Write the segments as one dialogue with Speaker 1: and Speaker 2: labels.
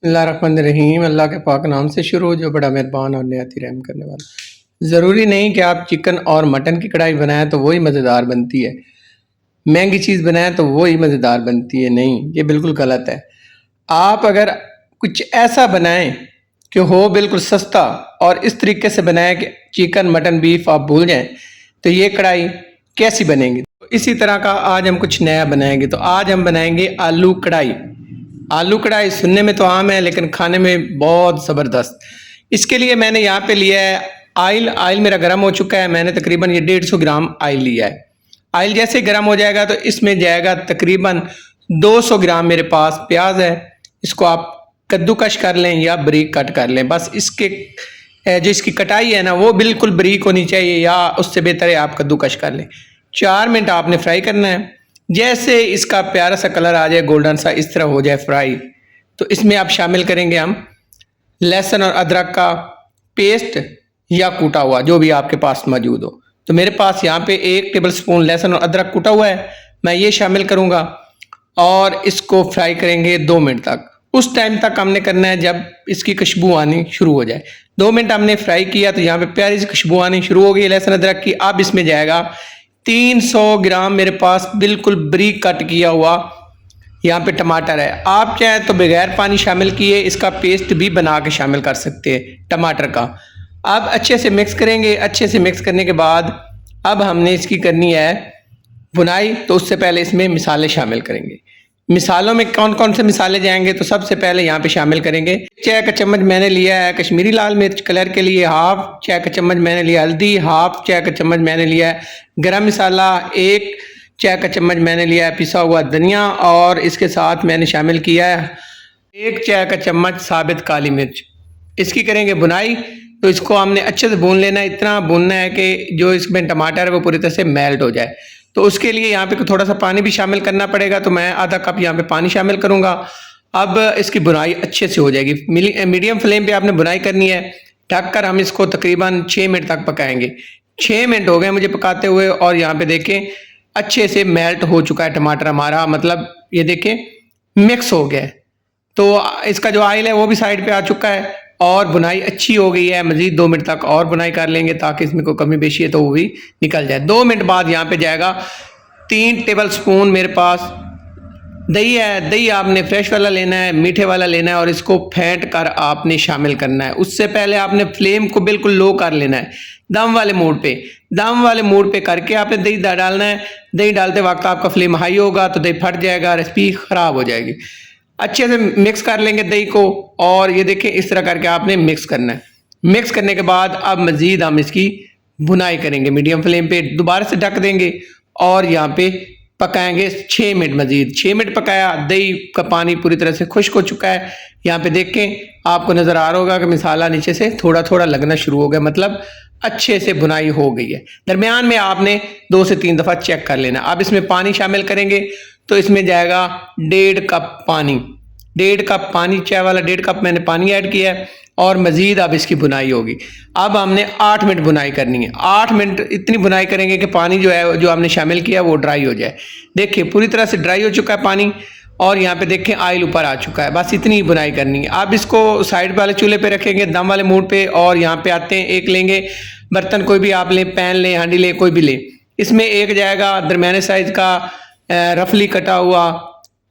Speaker 1: बिस्मिल्लाहिर्रहमानिर्रहीम। अल्लाह के पाक नाम से शुरू जो बड़ा मेहरबान और निहायत रहम करने वाला। ज़रूरी नहीं कि आप चिकन और मटन की कढ़ाई बनाएं तो वही मज़ेदार बनती है, महंगी चीज़ बनाएं तो वही मज़ेदार बनती है। नहीं, ये बिल्कुल गलत है। आप अगर कुछ ऐसा बनाएं कि हो बिल्कुल सस्ता और इस तरीके से बनाएं कि चिकन मटन बीफ आप भूल जाएं, तो ये कढ़ाई कैसी बनेगी। तो इसी तरह का आज हम कुछ नया बनाएंगे। तो आज हम बनाएंगे आलू कढ़ाई। आलू कढ़ाई सुनने में तो आम है लेकिन खाने में बहुत ज़बरदस्त। इसके लिए मैंने यहाँ पे लिया है आयल। आयल मेरा गर्म हो चुका है। मैंने तकरीबन ये 150 ग्राम आयल लिया है। आयल जैसे गर्म हो जाएगा तो इसमें जाएगा तकरीबन 200 ग्राम मेरे पास प्याज है। इसको आप कद्दूकश कर लें या बारीक कट कर लें। बस इसके जो इसकी कटाई है ना वो बिल्कुल बारीक होनी चाहिए, या उससे बेहतर है आप कद्दूकश कर लें। 4 मिनट आपने फ्राई करना है। जैसे इसका प्यारा सा कलर आ जाए, गोल्डन सा इस तरह हो जाए फ्राई, तो इसमें आप शामिल करेंगे हम लहसुन और अदरक का पेस्ट या कूटा हुआ, जो भी आपके पास मौजूद हो। तो मेरे पास यहाँ पे 1 टेबल स्पून लहसुन और अदरक कूटा हुआ है, मैं ये शामिल करूँगा और इसको फ्राई करेंगे 2 मिनट तक। उस टाइम तक हमने करना है जब इसकी खुशबू आनी शुरू हो जाए। 2 मिनट हमने फ्राई किया तो यहाँ पे प्यारी सी खुशबू आनी शुरू हो गई लहसुन अदरक की। अब इसमें जाएगा 300 ग्राम मेरे पास बिल्कुल बारीक कट किया हुआ यहाँ पे टमाटर है। आप चाहें तो बगैर पानी शामिल किए इसका पेस्ट भी बना के शामिल कर सकते हैं टमाटर का। अब अच्छे से मिक्स करेंगे। अच्छे से मिक्स करने के बाद अब हमने इसकी करनी है भुनाई। तो उससे पहले इसमें मिसाले शामिल करेंगे। मिसालों में कौन कौन से मिसाले जाएंगे, तो सबसे पहले यहाँ पे शामिल करेंगे चाय का चम्मच मैंने लिया है कश्मीरी लाल मिर्च कलर के लिए, हाफ चाय का चम्मच मैंने लिया हल्दी, हाफ चाय का चम्मच मैंने लिया है गरम मसाला, 1 चाय का चम्मच मैंने लिया है पिसा हुआ धनिया, और इसके साथ मैंने शामिल किया है 1 चाय का चम्मच साबित काली मिर्च। इसकी करेंगे बुनाई। तो इसको हमने अच्छे से भून लेना है, इतना भूनना है कि जो इसमें टमाटर है वो पूरी तरह से मेल्ट हो जाए। तो उसके लिए यहाँ पे थोड़ा सा पानी भी शामिल करना पड़ेगा, तो मैं आधा कप यहाँ पे पानी शामिल करूँगा। अब इसकी बुनाई अच्छे से हो जाएगी। मीडियम फ्लेम पे आपने बुनाई करनी है। ढककर हम इसको तकरीबन 6 मिनट तक पकाएंगे। 6 मिनट हो गए मुझे पकाते हुए, और यहाँ पे देखें अच्छे से मेल्ट हो चुका है टमाटर हमारा, मतलब ये देखें मिक्स हो गया है। तो इसका जो ऑयल है वो भी साइड पे आ चुका है और बुनाई अच्छी हो गई है। मज़ीद 2 मिनट तक और बुनाई कर लेंगे ताकि इसमें कोई कमी बेशी है तो वो भी निकल जाए। 2 मिनट बाद यहाँ पे जाएगा 3 टेबल स्पून मेरे पास दही है। दही आपने फ्रेश वाला लेना है, मीठे वाला लेना है, और इसको फेंट कर आपने शामिल करना है। उससे पहले आपने फ्लेम को बिल्कुल लो कर लेना है, दम वाले मोड पे। दम वाले मोड पे करके आपने दही डालना है। दही डालते वक्त आपका फ्लेम हाई होगा तो दही फट जाएगा, रेसिपी ख़राब हो जाएगी। अच्छे से मिक्स कर लेंगे दही को, और ये देखें इस तरह करके आपने मिक्स करना है। मिक्स करने के बाद अब मज़ीद हम इसकी भुनाई करेंगे मीडियम फ्लेम पे, दोबारा से ढक देंगे और यहाँ पे पकाएंगे 6 मिनट। मज़ीद 6 मिनट पकाया, दही का पानी पूरी तरह से खुश्क हो चुका है। यहाँ पे देखें आपको नज़र आ रहा होगा कि मसाला नीचे से थोड़ा थोड़ा लगना शुरू हो गया, मतलब अच्छे से भुनाई हो गई है। दरमियान में आपने 2 से 3 दफ़ा चेक कर लेना। अब इसमें पानी शामिल करेंगे, तो इसमें जाएगा 1.5 कप पानी। 1.5 कप पानी, चाय वाला 1.5 कप मैंने पानी ऐड किया है, और मज़ीद अब इसकी बुनाई होगी। अब हमने 8 मिनट बुनाई करनी है। 8 मिनट इतनी बुनाई करेंगे कि पानी जो है जो हमने शामिल किया वो ड्राई हो जाए। देखिए पूरी तरह से ड्राई हो चुका है पानी, और यहाँ पे देखें ऑयल ऊपर आ चुका है। बस इतनी ही बुनाई करनी है। अब इसको साइड वाले चूल्हे पे रखेंगे दम वाले मूड पे, और यहाँ पे आते हैं एक लेंगे बर्तन, कोई भी आप लें, पैन लें, हांडी लें, कोई भी लें। इसमें एक जाएगा दरमियाने साइज का रफली कटा हुआ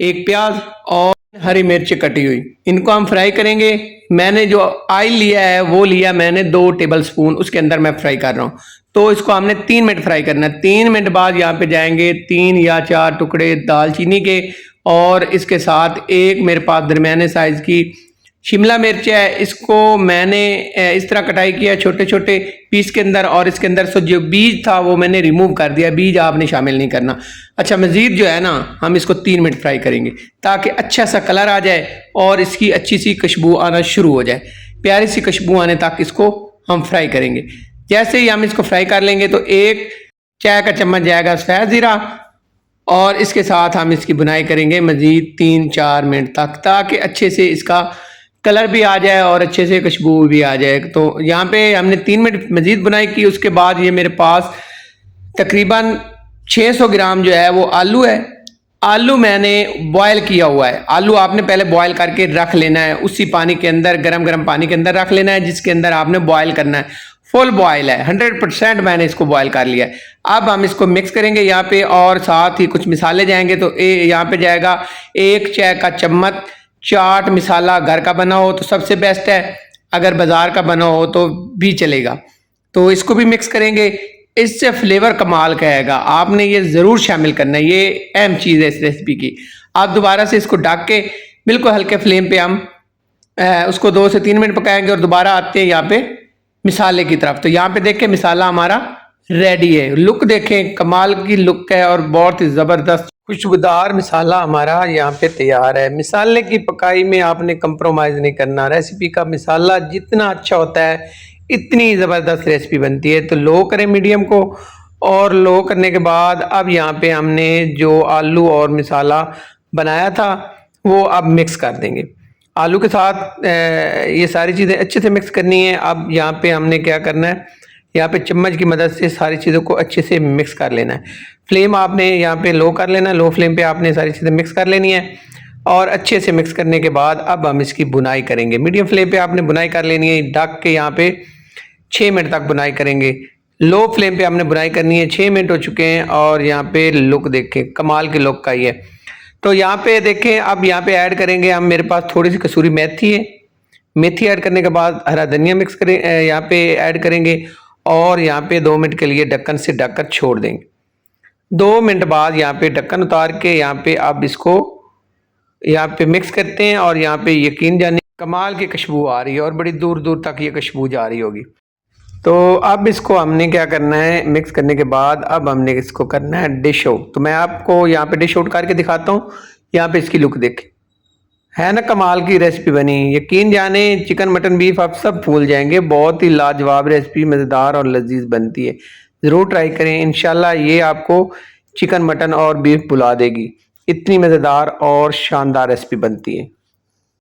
Speaker 1: 1 प्याज और हरी मिर्च कटी हुई। इनको हम फ्राई करेंगे। मैंने जो ऑयल लिया है वो लिया मैंने 2 टेबल स्पून, उसके अंदर मैं फ्राई कर रहा हूँ। तो इसको हमने 3 मिनट फ्राई करना है। 3 मिनट बाद यहाँ पे जाएंगे 3 या 4 टुकड़े दालचीनी के, और इसके साथ एक मेरे पास दरमियाने साइज की शिमला मिर्च है। इसको मैंने इस तरह कटाई किया छोटे छोटे पीस के अंदर, और इसके अंदर से जो बीज था वो मैंने रिमूव कर दिया। बीज आपने शामिल नहीं करना। अच्छा, मज़ीद जो है ना हम इसको 3 मिनट फ्राई करेंगे ताकि अच्छा सा कलर आ जाए और इसकी अच्छी सी खुशबू आना शुरू हो जाए, प्यारी सी खुशबू आने तक इसको हम फ्राई करेंगे। जैसे ही हम इसको फ्राई कर लेंगे तो 1 चाय का चम्मच जाएगा सफ़ेद ज़ीरा, और इसके साथ हम इसकी बुनाई करेंगे मज़ीद 3-4 मिनट तक, ताकि अच्छे से इसका कलर भी आ जाए और अच्छे से खुशबू भी आ जाए। तो यहाँ पे हमने 3 मिनट मज़ीद बुनाई की। उसके बाद ये मेरे पास तकरीबन 600 ग्राम जो है वो आलू है। आलू मैंने बॉयल किया हुआ है। आलू आपने पहले बॉयल करके रख लेना है, उसी पानी के अंदर, गरम गरम पानी के अंदर रख लेना है जिसके अंदर आपने बॉयल करना है। फुल बॉयल है, 100% मैंने इसको बॉयल कर लिया है। अब हम इसको मिक्स करेंगे यहाँ पे, और साथ ही कुछ मिसाले जाएंगे। तो यहाँ पे जाएगा 1 चाय का चम्मच चाट मसाला। घर का बना हो तो सबसे बेस्ट है, अगर बाजार का बना हो तो भी चलेगा। तो इसको भी मिक्स करेंगे, इससे फ्लेवर कमाल का आएगा। आपने ये ज़रूर शामिल करना है, ये अहम चीज़ है इस रेसिपी की। आप दोबारा से इसको ढक के बिल्कुल हल्के फ्लेम पे हम उसको 2 से 3 मिनट पकाएंगे, और दोबारा आते हैं यहाँ पे मिसाले की तरफ। तो यहाँ पे देखें मिसाला हमारा रेडी है। लुक देखें, कमाल की लुक है और बहुत ही ज़बरदस्त खुशबूदार मिसाला हमारा यहाँ पे तैयार है। मिसाले की पकाई में आपने कंप्रोमाइज़ नहीं करना। रेसिपी का मिसाला जितना अच्छा होता है इतनी ज़बरदस्त रेसिपी बनती है। तो लो करें मीडियम को, और लो करने के बाद अब यहाँ पे हमने जो आलू और मिसाला बनाया था वो अब मिक्स कर देंगे। आलू के साथ ये सारी चीज़ें अच्छे से मिक्स करनी है। अब यहाँ पे हमने क्या करना है, यहाँ पे चम्मच की मदद से सारी चीज़ों को अच्छे से मिक्स कर लेना है। फ्लेम आपने यहाँ पे लो कर लेना है, लो फ्लेम पे आपने सारी चीज़ें मिक्स कर लेनी है। और अच्छे से मिक्स करने के बाद अब हम इसकी बुनाई करेंगे। मीडियम फ्लेम पे आपने बुनाई कर लेनी है, ढक के यहाँ पे 6 मिनट तक बुनाई करेंगे। लो फ्लेम पे हमने बुनाई करनी है। 6 मिनट हो चुके हैं और यहाँ पे लुक देखें, कमाल की लुक का ये। तो यहाँ पे देखें, अब यहाँ पे ऐड करेंगे हम, मेरे पास थोड़ी सी कसूरी मेथी है। मेथी ऐड करने के बाद हरा धनिया मिक्स करें, यहाँ पे ऐड करेंगे, और यहाँ पे 2 मिनट के लिए ढक्कन से ढककर छोड़ देंगे। 2 मिनट बाद यहाँ पे ढक्कन उतार के यहाँ पे अब इसको यहाँ पे मिक्स करते हैं, और यहाँ पे यकीन जानिए कमाल की खुशबू आ रही है, और बड़ी दूर दूर तक ये खुशबू जा रही होगी। तो अब इसको हमने क्या करना है, मिक्स करने के बाद अब हमने इसको करना है डिश आउट। तो मैं आपको यहाँ पे डिश आउट करके दिखाता हूँ। यहाँ पे इसकी लुक देखें, है ना कमाल की रेसिपी बनी। यकीन जाने चिकन मटन बीफ आप सब भूल जाएंगे। बहुत ही लाजवाब रेसिपी, मज़ेदार और लजीज बनती है। ज़रूर ट्राई करें, इंशाल्लाह ये आपको चिकन मटन और बीफ बुला देगी। इतनी मज़ेदार और शानदार रेसिपी बनती है।